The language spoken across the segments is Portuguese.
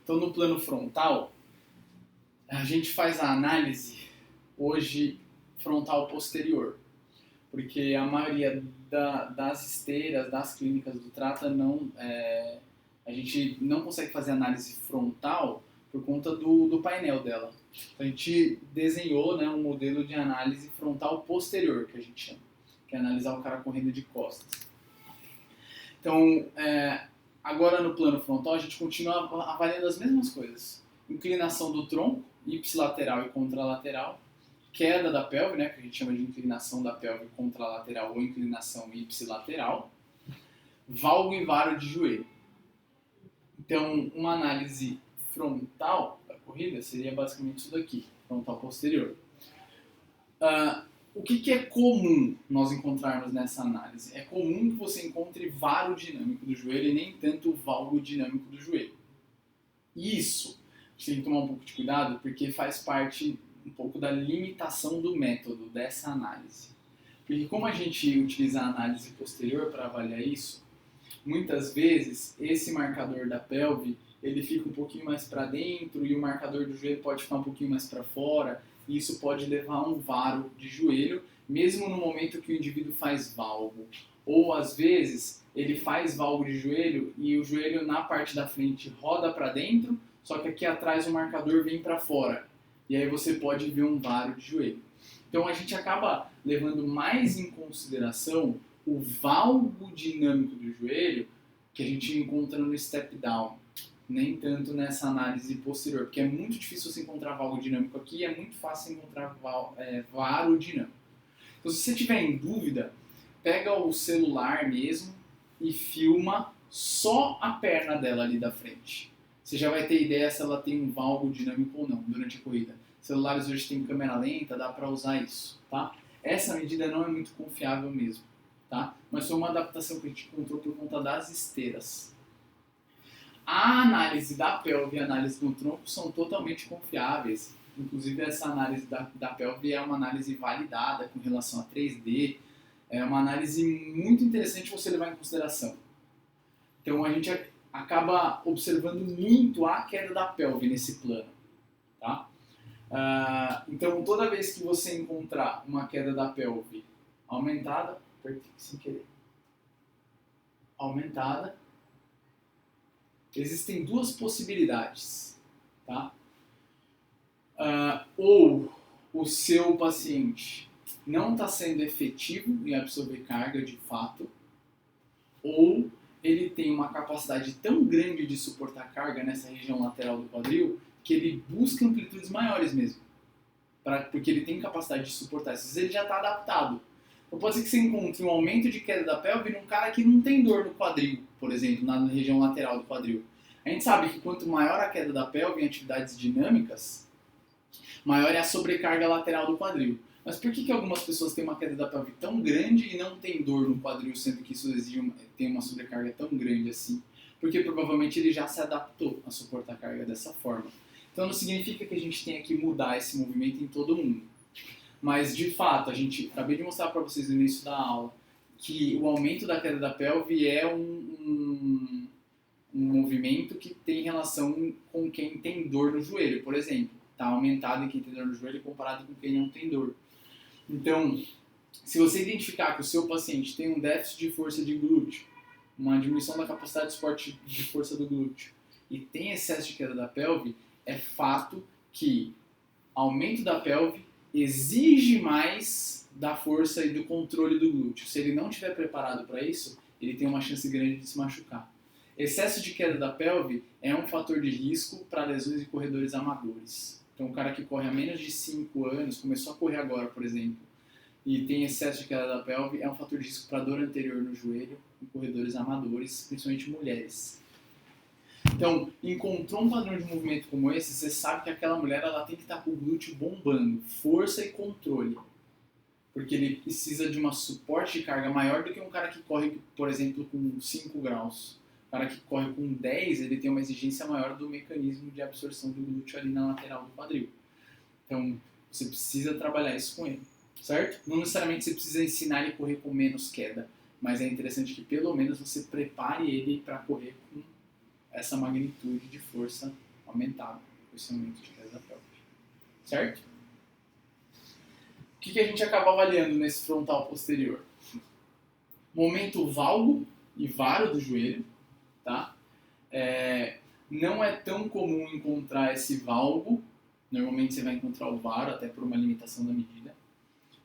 Então, no plano frontal, a gente faz a análise hoje frontal posterior, porque a maioria das esteiras, das clínicas do Trata, a gente não consegue fazer análise frontal por conta do painel dela. Então, a gente desenhou, né, um modelo de análise frontal posterior, que a gente chama, que é analisar o cara correndo de costas. Então, agora no plano frontal, a gente continua avaliando as mesmas coisas. Inclinação do tronco, ipsilateral e contralateral. Queda da pelve, né, que a gente chama de inclinação da pelve contralateral ou inclinação ipsilateral. Valgo e varo de joelho. Então, uma análise frontal da corrida seria basicamente isso daqui, frontal posterior. O que é comum nós encontrarmos nessa análise? É comum que você encontre varo dinâmico do joelho e nem tanto valgo dinâmico do joelho. Isso, você tem que tomar um pouco de cuidado porque faz parte um pouco da limitação do método dessa análise. Porque como a gente utiliza a análise posterior para avaliar isso, muitas vezes esse marcador da pelve ele fica um pouquinho mais para dentro e o marcador do joelho pode ficar um pouquinho mais para fora, e isso pode levar a um varo de joelho, mesmo no momento que o indivíduo faz valgo. Ou às vezes ele faz valgo de joelho e o joelho na parte da frente roda para dentro, só que aqui atrás o marcador vem para fora. E aí você pode ver um varo de joelho. Então a gente acaba levando mais em consideração o valgo dinâmico do joelho que a gente encontra no step down, nem tanto nessa análise posterior, porque é muito difícil você encontrar valgo dinâmico aqui e é muito fácil encontrar varo dinâmico. Então se você tiver em dúvida, pega o celular mesmo e filma só a perna dela ali da frente. Você já vai ter ideia se ela tem um valgo dinâmico ou não durante a corrida. Celulares hoje têm câmera lenta, dá para usar isso, tá? Essa medida não é muito confiável mesmo, tá? Mas foi uma adaptação que a gente encontrou por conta das esteiras. A análise da pelve e a análise do tronco são totalmente confiáveis. Inclusive essa análise da pelve é uma análise validada com relação a 3D. É uma análise muito interessante você levar em consideração. Então a gente acaba observando muito a queda da pelve nesse plano, tá? Então toda vez que você encontrar uma queda da pelve aumentada, sem querer, aumentada, existem duas possibilidades, tá? Ou o seu paciente não está sendo efetivo em absorver carga de fato, ou ele tem uma capacidade tão grande de suportar carga nessa região lateral do quadril que ele busca amplitudes maiores mesmo, porque ele tem capacidade de suportar. Às vezes ele já está adaptado. Então pode ser que você encontre um aumento de queda da pelve num cara que não tem dor no quadril, por exemplo, na região lateral do quadril. A gente sabe que quanto maior a queda da pelve em atividades dinâmicas, maior é a sobrecarga lateral do quadril. Mas por que algumas pessoas têm uma queda da pelve tão grande e não tem dor no quadril, sendo que isso tem uma sobrecarga tão grande assim? Porque provavelmente ele já se adaptou a suportar a carga dessa forma. Então não significa que a gente tenha que mudar esse movimento em todo mundo. Mas de fato, acabei de mostrar para vocês no início da aula que o aumento da queda da pelve é um movimento que tem relação com quem tem dor no joelho, por exemplo. Está aumentado em quem tem dor no joelho comparado com quem não tem dor. Então, se você identificar que o seu paciente tem um déficit de força de glúteo, uma diminuição da capacidade de suporte de força do glúteo e tem excesso de queda da pelve, é fato que aumento da pelve exige mais da força e do controle do glúteo. Se ele não estiver preparado para isso, ele tem uma chance grande de se machucar. Excesso de queda da pelve é um fator de risco para lesões em corredores amadores. Então, um cara que corre há menos de 5 anos, começou a correr agora, por exemplo, e tem excesso de queda da pelve, é um fator de risco para dor anterior no joelho em corredores amadores, principalmente mulheres. Então, encontrou um padrão de movimento como esse, você sabe que aquela mulher ela tem que estar com o glúteo bombando, força e controle. Porque ele precisa de um suporte de carga maior do que um cara que corre, por exemplo, com 5 graus. O cara que corre com 10, ele tem uma exigência maior do mecanismo de absorção do glúteo ali na lateral do quadril. Então, você precisa trabalhar isso com ele, certo? Não necessariamente você precisa ensinar ele a correr com menos queda, mas é interessante que pelo menos você prepare ele para correr com essa magnitude de força afetado com esse aumento de queda da pelve. Certo? O que a gente acaba avaliando nesse frontal posterior? Momento valgo e varo do joelho, tá? Não é tão comum encontrar esse valgo, normalmente você vai encontrar o varo, até por uma limitação da medida.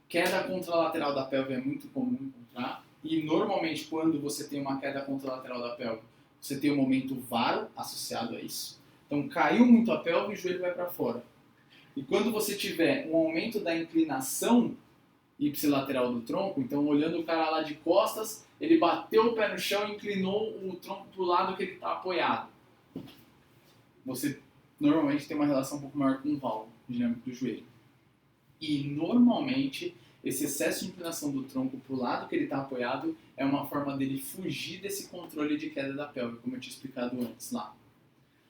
Queda contralateral da pelve é muito comum encontrar, e normalmente quando você tem uma queda contralateral da pelve, você tem um momento varo associado a isso. Então caiu muito a pelve e o joelho vai para fora. E quando você tiver um aumento da inclinação ipsilateral do tronco, então olhando o cara lá de costas, ele bateu o pé no chão e inclinou o tronco para o lado que ele está apoiado. Você normalmente tem uma relação um pouco maior com o valgo dinâmico do joelho. E normalmente esse excesso de inclinação do tronco para o lado que ele está apoiado é uma forma dele fugir desse controle de queda da pelve, como eu tinha explicado antes lá.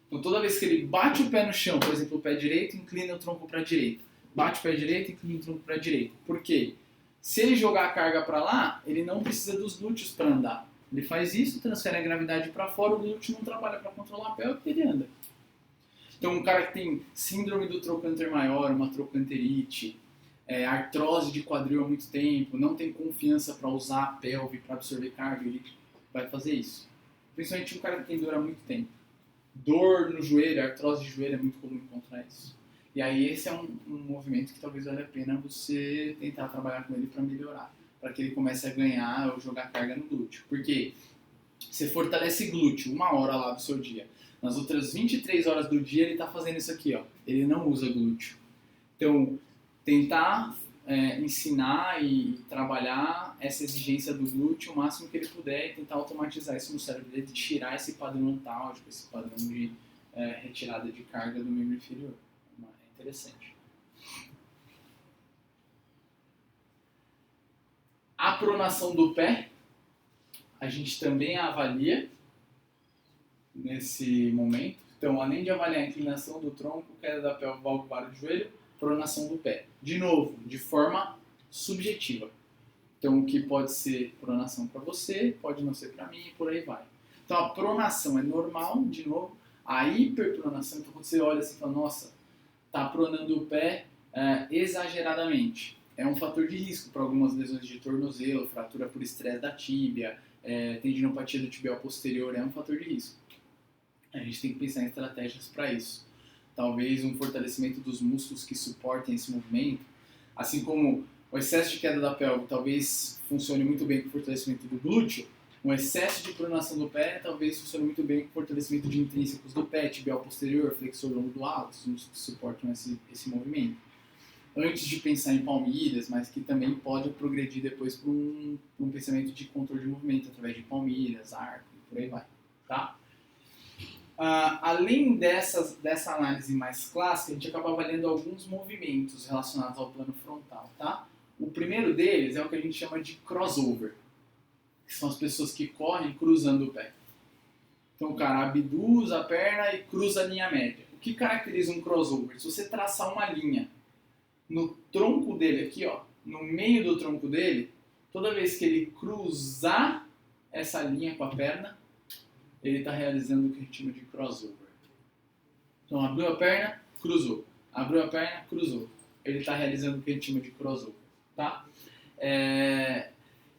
Então toda vez que ele bate o pé no chão, por exemplo, o pé direito, inclina o tronco para a direita. Bate o pé direito, inclina o tronco para a direita. Por quê? Se ele jogar a carga para lá, ele não precisa dos glúteos para andar. Ele faz isso, transfere a gravidade para fora, o glúteo não trabalha para controlar a pelve e ele anda. Então um cara que tem síndrome do trocânter maior, uma trocanterite, artrose de quadril há muito tempo, não tem confiança para usar a pelve para absorver carga, ele vai fazer isso. Principalmente um cara que tem dor há muito tempo. Dor no joelho, artrose de joelho é muito comum encontrar isso. E aí esse é um movimento que talvez valha a pena você tentar trabalhar com ele para melhorar, para que ele comece a ganhar ou jogar carga no glúteo. Porque você fortalece glúteo 1 hora lá do seu dia. Nas outras 23 horas do dia ele está fazendo isso aqui, ó. Ele não usa glúteo. Então, tentar ensinar e trabalhar essa exigência do glúteo o máximo que ele puder e tentar automatizar isso no cérebro dele, tirar esse padrão antálgico, esse padrão de retirada de carga do membro inferior. É interessante. A pronação do pé, a gente também avalia nesse momento. Então, além de avaliar a inclinação do tronco, queda da pelve, valgo, varo de joelho, pronação do pé. De novo, de forma subjetiva. Então, o que pode ser pronação para você, pode não ser para mim e por aí vai. Então, a pronação é normal, de novo. A hiperpronação, então quando você olha assim e fala, nossa, está pronando o pé exageradamente. É um fator de risco para algumas lesões de tornozelo, fratura por estresse da tíbia, tendinopatia do tibial posterior, é um fator de risco. A gente tem que pensar em estratégias para isso. Talvez um fortalecimento dos músculos que suportem esse movimento, assim como o excesso de queda da pelve talvez funcione muito bem com o fortalecimento do glúteo, um excesso de pronação do pé talvez funcione muito bem com o fortalecimento de intrínsecos do pé, tibial posterior, flexor longo do hálus, os músculos que suportam esse movimento. Antes de pensar em palmilhas, mas que também pode progredir depois para um pensamento de controle de movimento através de palmilhas, arco e por aí vai. Tá? Além dessa análise mais clássica, a gente acaba avaliando alguns movimentos relacionados ao plano frontal. Tá? O primeiro deles é o que a gente chama de crossover, que são as pessoas que correm cruzando o pé. Então o cara abduz a perna e cruza a linha média. O que caracteriza um crossover? Se você traçar uma linha no tronco dele aqui, ó, no meio do tronco dele, toda vez que ele cruzar essa linha com a perna, ele está realizando o que a gente chama de crossover. Então abriu a perna, cruzou. Abriu a perna, cruzou. Ele está realizando o que a gente chama de crossover. Tá?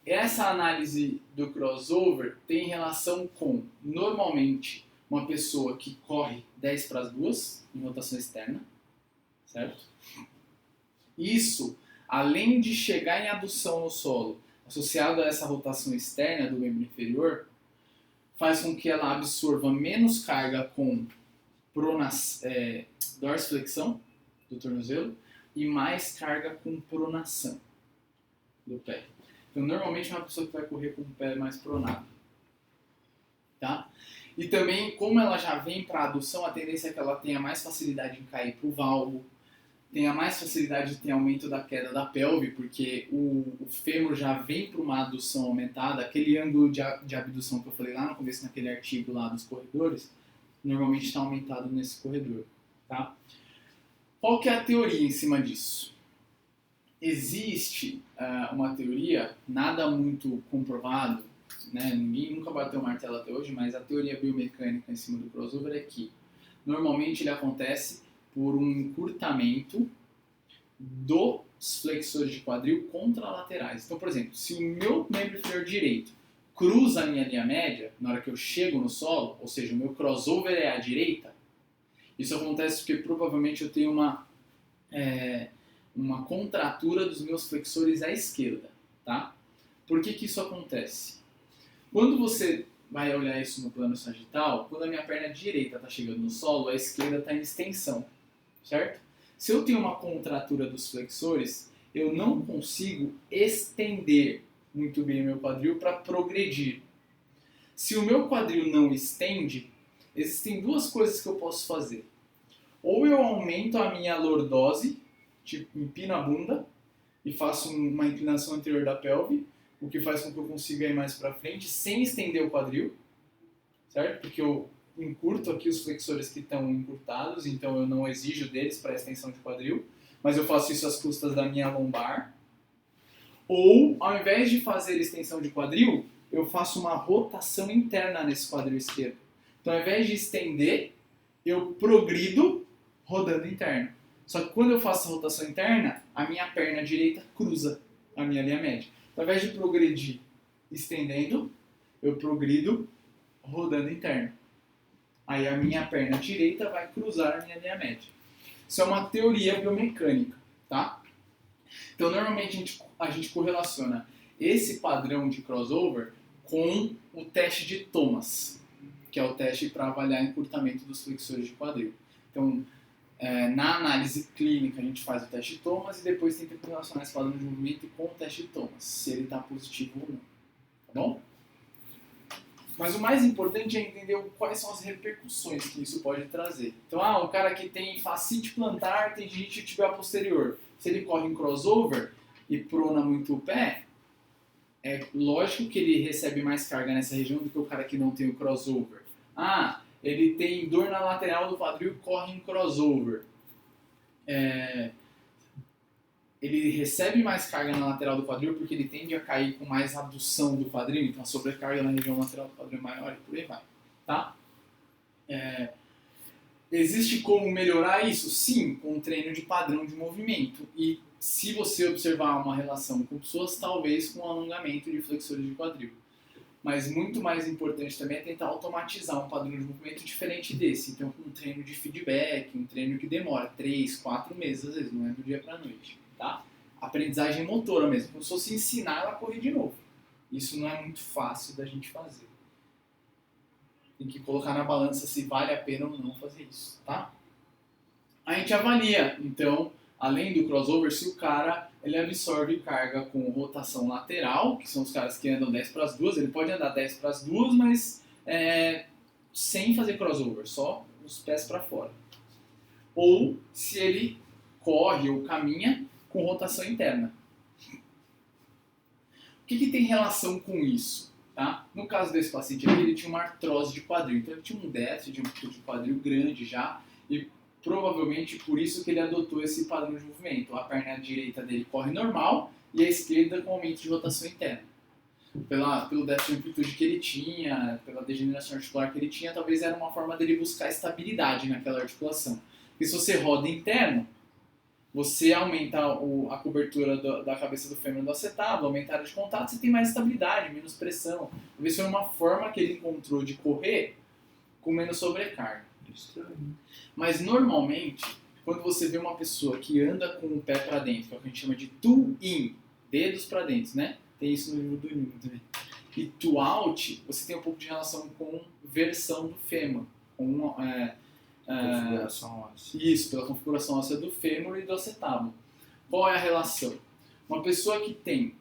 Essa análise do crossover tem relação com, normalmente, uma pessoa que corre 10 para as 2 em rotação externa, certo? Isso, além de chegar em adução no solo, associado a essa rotação externa do membro inferior, faz com que ela absorva menos carga com dorsiflexão do tornozelo e mais carga com pronação do pé. Então, normalmente é uma pessoa que vai correr com o pé mais pronado. Tá? E também, como ela já vem para a adução, a tendência é que ela tenha mais facilidade em cair para o valgo, tenha mais facilidade de ter aumento da queda da pelve, porque o fêmur já vem para uma adução aumentada, aquele ângulo de abdução que eu falei lá no começo, naquele artigo lá dos corredores, normalmente está aumentado nesse corredor. Tá? Qual que é a teoria em cima disso? Existe uma teoria, nada muito comprovado, né? Ninguém nunca bateu o martelo até hoje, mas a teoria biomecânica em cima do crossover é que Normalmente ele acontece por um encurtamento dos flexores de quadril contralaterais. Então, por exemplo, se o meu membro inferior direito cruza a minha linha média na hora que eu chego no solo, ou seja, o meu crossover é à direita, isso acontece porque provavelmente eu tenho uma contratura dos meus flexores à esquerda, tá? Por que isso acontece? Quando você vai olhar isso no plano sagital, quando a minha perna direita está chegando no solo, a esquerda está em extensão, certo? Se eu tenho uma contratura dos flexores, eu não consigo estender muito bem o meu quadril para progredir. Se o meu quadril não estende, existem duas coisas que eu posso fazer. Ou eu aumento a minha lordose, tipo, empino a bunda e faço uma inclinação anterior da pelve, o que faz com que eu consiga ir mais para frente sem estender o quadril, certo? Porque eu encurto aqui os flexores que estão encurtados, então eu não exijo deles para a extensão de quadril, mas eu faço isso às custas da minha lombar. Ou, ao invés de fazer extensão de quadril, eu faço uma rotação interna nesse quadril esquerdo. Então, ao invés de estender, eu progrido rodando interno. Só que quando eu faço a rotação interna, a minha perna direita cruza a minha linha média. Então, ao invés de progredir estendendo, eu progrido rodando interno. Aí a minha perna direita vai cruzar a minha linha média. Isso é uma teoria biomecânica, tá? Então, normalmente a gente correlaciona esse padrão de crossover com o teste de Thomas, que é o teste para avaliar encurtamento dos flexores de quadril. Então, na análise clínica, a gente faz o teste de Thomas e depois tenta correlacionar esse padrão de movimento com o teste de Thomas, se ele está positivo ou não. Tá bom? Mas o mais importante é entender quais são as repercussões que isso pode trazer. Então, um cara que tem fascite plantar, tendinite tibial posterior, se ele corre em crossover e prona muito o pé, é lógico que ele recebe mais carga nessa região do que o cara que não tem o crossover. Ele tem dor na lateral do quadril e corre em crossover. Ele recebe mais carga na lateral do quadril porque ele tende a cair com mais abdução do quadril, então a sobrecarga na região lateral do quadril é maior e por aí vai. Tá? Existe como melhorar isso? Sim, com um treino de padrão de movimento. E se você observar uma relação com pessoas, talvez com alongamento de flexores de quadril. Mas muito mais importante também é tentar automatizar um padrão de movimento diferente desse. Então, com um treino de feedback, um treino que demora 3, 4 meses, às vezes, não é do dia para a noite. Tá? Aprendizagem motora mesmo, como se fosse ensinar ela a correr de novo. Isso não é muito fácil da gente fazer. Tem que colocar na balança se vale a pena ou não fazer isso, tá? A gente avalia, então, além do crossover, se o cara ele absorve carga com rotação lateral, que são os caras que andam 10 para as 2, ele pode andar 10 para as 2, mas sem fazer crossover, só os pés para fora. Ou se ele corre ou caminha com rotação interna. O que tem relação com isso? Tá? No caso desse paciente aqui, ele tinha uma artrose de quadril, então ele tinha um déficit de amplitude de quadril grande já, e provavelmente por isso que ele adotou esse padrão de movimento. A perna direita dele corre normal e a esquerda com aumento de rotação interna. Pelo déficit de amplitude que ele tinha, pela degeneração articular que ele tinha, talvez era uma forma dele buscar estabilidade naquela articulação. Porque se você roda interno, você aumenta a cobertura da cabeça do fêmur do acetábulo, aumenta a área de contato, você tem mais estabilidade, menos pressão. Talvez foi uma forma que ele encontrou de correr com menos sobrecarga. Mas normalmente, quando você vê uma pessoa que anda com o pé para dentro, que é o que a gente chama de toe-in, dedos para dentro, né? Tem isso no livro do Newman também. E toe-out, você tem um pouco de relação com versão do fêmur, com configuração óssea. Isso, pela configuração óssea do fêmur e do acetábulo. Qual é a relação? Uma pessoa que tem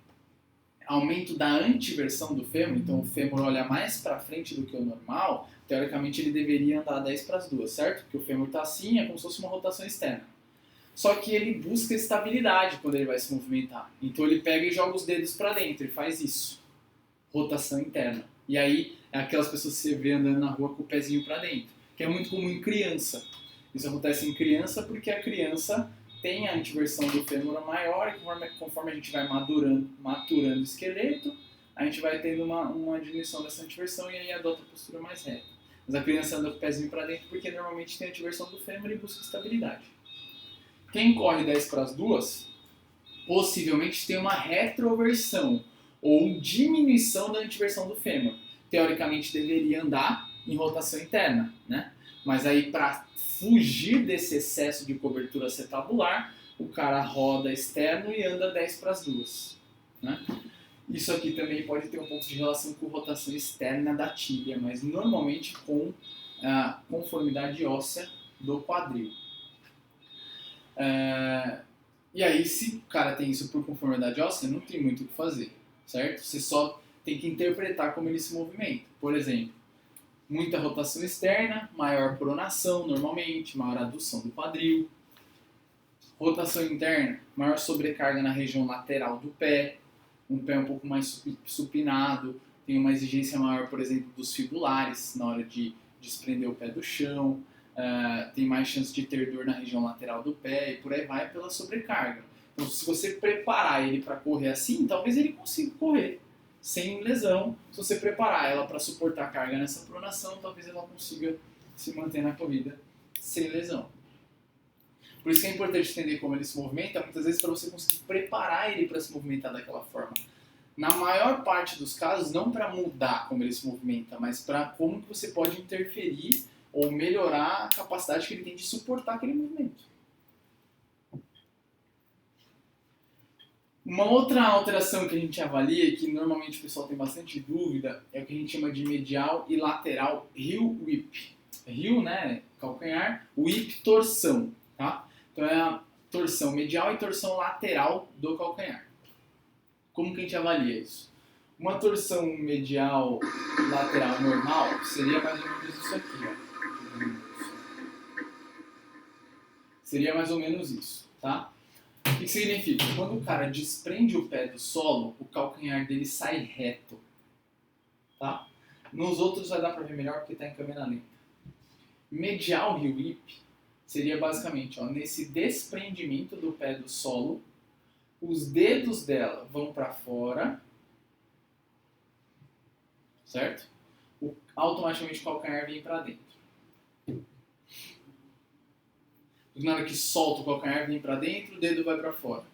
aumento da antiversão do fêmur, então o fêmur olha mais para frente do que o normal, teoricamente ele deveria andar 10 para as 2, certo? Porque o fêmur está assim, é como se fosse uma rotação externa. Só que ele busca estabilidade quando ele vai se movimentar. Então ele pega e joga os dedos para dentro, ele faz isso. Rotação interna. E aí é aquelas pessoas que você vê andando na rua com o pezinho para dentro, que é muito comum em criança. Isso acontece em criança porque a criança tem a antiversão do fêmur maior e conforme a gente vai maturando o esqueleto, a gente vai tendo uma diminuição dessa antiversão e aí adota a postura mais reta. Mas a criança anda com o pezinho para dentro porque normalmente tem a anteversão do fêmur e busca estabilidade. Quem corre 10 para as 2, possivelmente tem uma retroversão ou diminuição da anteversão do fêmur. Teoricamente deveria andar em rotação interna, né? Mas aí para fugir desse excesso de cobertura acetabular, o cara roda externo e anda 10 para as 2, né? Isso aqui também pode ter um pouco de relação com rotação externa da tíbia, mas normalmente com a conformidade óssea do quadril. E aí, se o cara tem isso por conformidade óssea, não tem muito o que fazer, certo? Você só tem que interpretar como ele se movimenta. Por exemplo, muita rotação externa, maior pronação normalmente, maior adução do quadril. Rotação interna, maior sobrecarga na região lateral do pé, um pé um pouco mais supinado, tem uma exigência maior, por exemplo, dos fibulares na hora de desprender o pé do chão, tem mais chance de ter dor na região lateral do pé e por aí vai pela sobrecarga. Então, se você preparar ele para correr assim, talvez ele consiga correr sem lesão. Se você preparar ela para suportar a carga nessa pronação, talvez ela consiga se manter na corrida sem lesão. Por isso que é importante entender como ele se movimenta, muitas vezes para você conseguir preparar ele para se movimentar daquela forma. Na maior parte dos casos, não para mudar como ele se movimenta, mas para como que você pode interferir ou melhorar a capacidade que ele tem de suportar aquele movimento. Uma outra alteração que a gente avalia, e que normalmente o pessoal tem bastante dúvida, é o que a gente chama de medial e lateral heel whip. Heel, né, calcanhar, whip, torção, tá? Então é a torção medial e torção lateral do calcanhar. Como que a gente avalia isso? Uma torção medial lateral normal seria mais ou menos isso aqui, ó. Seria mais ou menos isso, tá? O que significa? Quando o cara desprende o pé do solo, o calcanhar dele sai reto, tá? Nos outros vai dar para ver melhor porque está em câmera lenta. Medial heel whip seria basicamente, ó, nesse desprendimento do pé do solo, os dedos dela vão para fora, certo? Automaticamente o calcanhar vem para dentro. Na hora que solta o calcanhar, vem para dentro, o dedo vai para fora.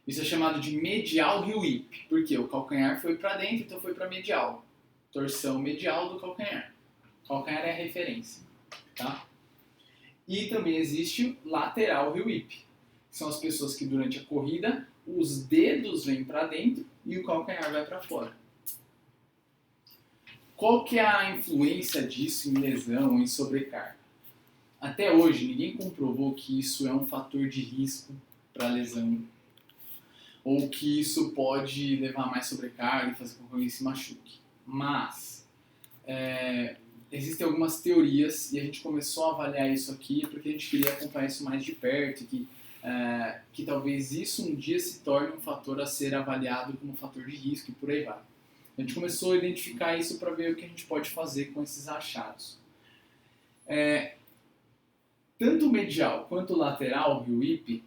Isso é chamado de medial heel whip, porque o calcanhar foi para dentro, então foi para medial. Torção medial do calcanhar. Calcanhar é a referência, tá? E também existe o lateral heel whip, que são as pessoas que durante a corrida os dedos vêm para dentro e o calcanhar vai para fora. Qual que é a influência disso em lesão ou em sobrecarga? Até hoje, ninguém comprovou que isso é um fator de risco para lesão ou que isso pode levar a mais sobrecarga e fazer com que alguém se machuque. Mas existem algumas teorias e a gente começou a avaliar isso aqui porque a gente queria acompanhar isso mais de perto e que talvez isso um dia se torne um fator a ser avaliado como fator de risco e por aí vai. A gente começou a identificar isso para ver o que a gente pode fazer com esses achados. Tanto o medial quanto o lateral, o whip,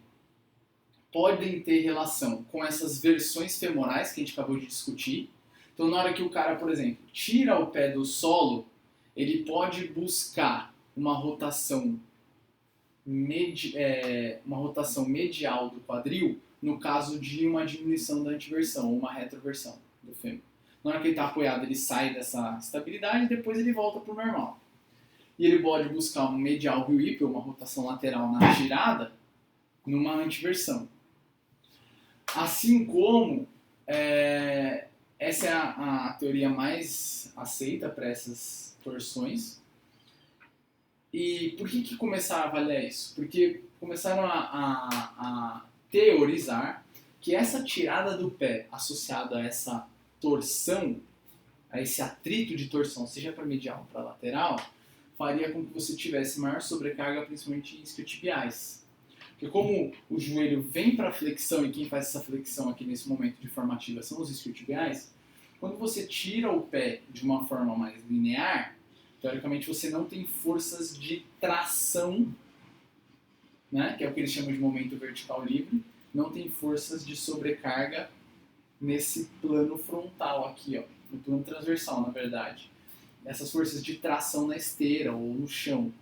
podem ter relação com essas versões femorais que a gente acabou de discutir. Então, na hora que o cara, por exemplo, tira o pé do solo, ele pode buscar uma rotação medial do quadril, no caso de uma diminuição da anteversão ou uma retroversão do fêmur. Na hora que ele está apoiado, ele sai dessa estabilidade e depois ele volta para o normal. E ele pode buscar um medial heel whip, ou uma rotação lateral na girada, numa anteversão. Assim como, essa é a teoria mais aceita para essas torções. E por que começaram a avaliar isso? Porque começaram a teorizar que essa tirada do pé associada a essa torção, a esse atrito de torção, seja para medial ou para lateral, faria com que você tivesse maior sobrecarga, principalmente em isquiotibiais. Porque como o joelho vem para a flexão, e quem faz essa flexão aqui nesse momento de forma ativa são os isquiotibiais, quando você tira o pé de uma forma mais linear, teoricamente você não tem forças de tração, né, que é o que eles chamam de momento vertical livre, não tem forças de sobrecarga nesse plano frontal aqui, ó, no plano transversal, na verdade. essas forças de tração na esteira ou no chão.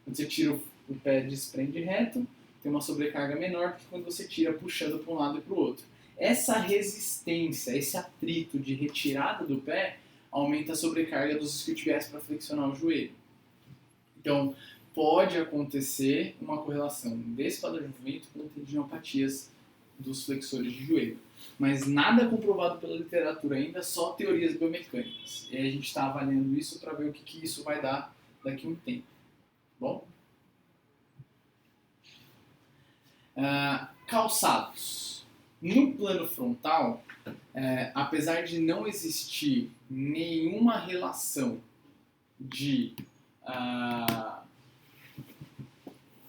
Quando você tira o pé desprende reto, tem uma sobrecarga menor que quando você tira puxando para um lado e para o outro. Essa resistência, esse atrito de retirada do pé aumenta a sobrecarga dos isquiotibiais para flexionar o joelho. Então, pode acontecer uma correlação desse padrão de movimento com tendinopatias dos flexores de joelho. Mas nada comprovado pela literatura ainda, só teorias biomecânicas. E aí a gente está avaliando isso para ver o que isso vai dar daqui a um tempo. Bom? Calçados. No plano frontal, apesar de não existir nenhuma relação de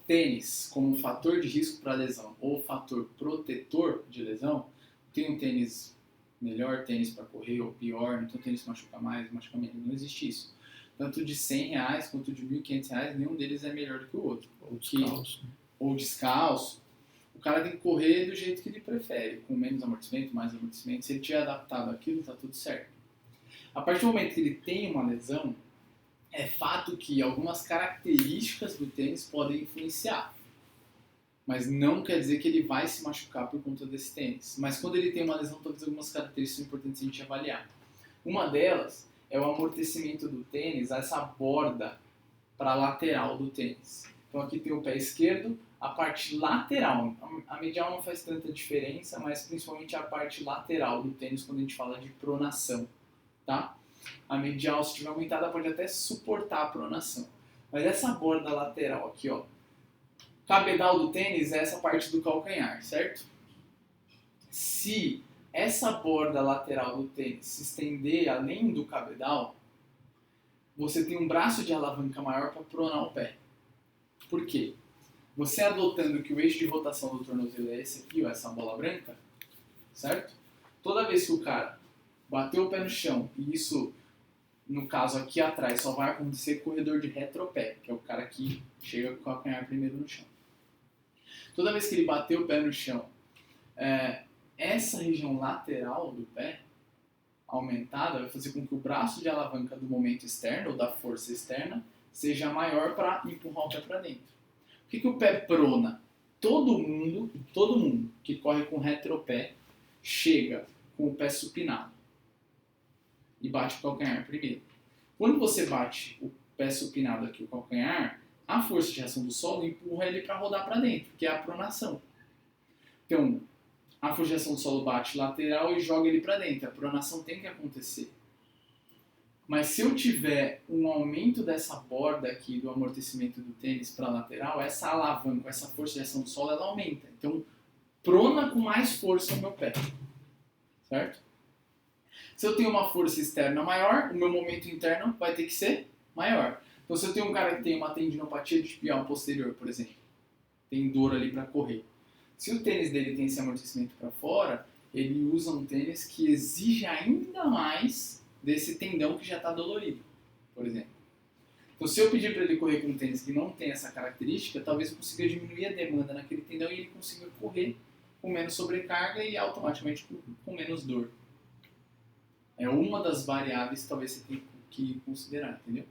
tênis como fator de risco para lesão ou fator protetor de lesão, tem um tênis melhor, tênis para correr ou pior, não tem um tênis que machuca mais, machuca menos, não existe isso. Tanto de R$100 quanto de R$1.500, nenhum deles é melhor do que o outro. Ou descalço. O cara tem que correr do jeito que ele prefere, com menos amortecimento, mais amortecimento. Se ele tiver adaptado àquilo, tá tudo certo. A partir do momento que ele tem uma lesão, é fato que algumas características do tênis podem influenciar. Mas não quer dizer que ele vai se machucar por conta desse tênis. Mas quando ele tem uma lesão, talvez algumas características são importantes a gente avaliar. Uma delas é o amortecimento do tênis, essa borda para a lateral do tênis. Então aqui tem o pé esquerdo, a parte lateral. A medial não faz tanta diferença, mas principalmente a parte lateral do tênis quando a gente fala de pronação. Tá? A medial, se estiver aumentada, pode até suportar a pronação. Mas essa borda lateral aqui, ó, cabedal do tênis é essa parte do calcanhar, certo? Se essa borda lateral do tênis se estender além do cabedal, você tem um braço de alavanca maior para pronar o pé. Por quê? Você adotando que o eixo de rotação do tornozelo é esse aqui, ó, essa bola branca, certo? Toda vez que o cara bateu o pé no chão, e isso, no caso aqui atrás, só vai acontecer com o corredor de retropé, que é o cara que chega com o calcanhar primeiro no chão. Toda vez que ele bateu o pé no chão, essa região lateral do pé aumentada vai fazer com que o braço de alavanca do momento externo, ou da força externa, seja maior para empurrar o pé para dentro. O que o pé prona? Todo mundo que corre com retropé chega com o pé supinado e bate o calcanhar primeiro. Quando você bate o pé supinado aqui, o calcanhar, a força de reação do solo empurra ele para rodar para dentro, que é a pronação. Então, a força de reação do solo bate lateral e joga ele para dentro. A pronação tem que acontecer. Mas se eu tiver um aumento dessa borda aqui do amortecimento do tênis para lateral, essa alavanca, essa força de reação do solo, ela aumenta. Então, prona com mais força o meu pé. Certo? Se eu tenho uma força externa maior, o meu momento interno vai ter que ser maior. Então, se eu tenho um cara que tem uma tendinopatia de tibial posterior, por exemplo, tem dor ali para correr. Se o tênis dele tem esse amortecimento para fora, ele usa um tênis que exige ainda mais desse tendão que já está dolorido, por exemplo. Então, se eu pedir para ele correr com um tênis que não tem essa característica, talvez eu consiga diminuir a demanda naquele tendão e ele consiga correr com menos sobrecarga e automaticamente com menos dor. É uma das variáveis que talvez você tenha que considerar, entendeu?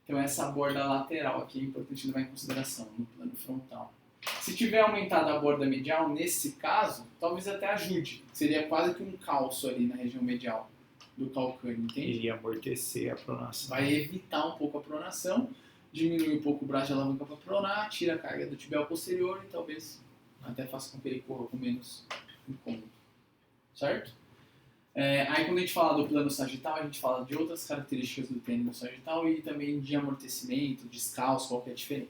Então, essa borda lateral aqui é importante levar em consideração no plano frontal. Se tiver aumentado a borda medial, nesse caso, talvez até ajude. Seria quase que um calço ali na região medial do calcâneo, entende? Ele ia amortecer a pronação. Vai evitar um pouco a pronação, diminui um pouco o braço de alavanca para pronar, tira a carga do tibial posterior e talvez até faça com que ele corra com menos incômodo. Certo? Aí quando a gente fala do plano sagital, a gente fala de outras características do tênis sagital e também de amortecimento, descalço, qual que é a diferença.